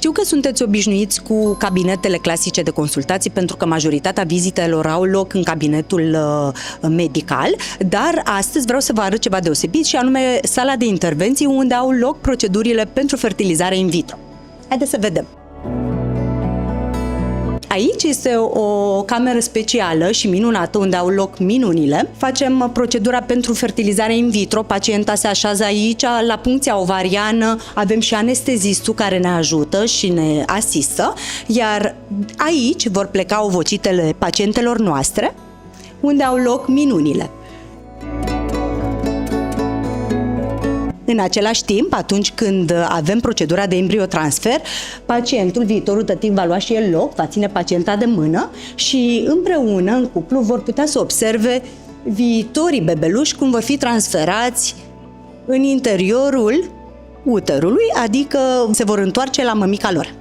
Știu că sunteți obișnuiți cu cabinetele clasice de consultații, pentru că majoritatea vizitelor au loc în cabinetul medical, dar astăzi vreau să vă arăt ceva deosebit, și anume sala de intervenții, unde au loc procedurile pentru fertilizare in vitro. Haideți să vedem. Aici este o cameră specială și minunată, unde au loc minunile. Facem procedura pentru fertilizare in vitro. Pacienta se așează aici, la puncția ovariană. Avem și anestezistul care ne ajută și ne asistă. Iar aici vor pleca ovocitele pacientelor noastre, unde au loc minunile. În același timp, atunci când avem procedura de embriotransfer, pacientul, viitorul tătic, va lua și el loc, va ține pacienta de mână și împreună, în cuplu, vor putea să observe viitorii bebeluși cum vor fi transferați în interiorul uterului, adică se vor întoarce la mămica lor.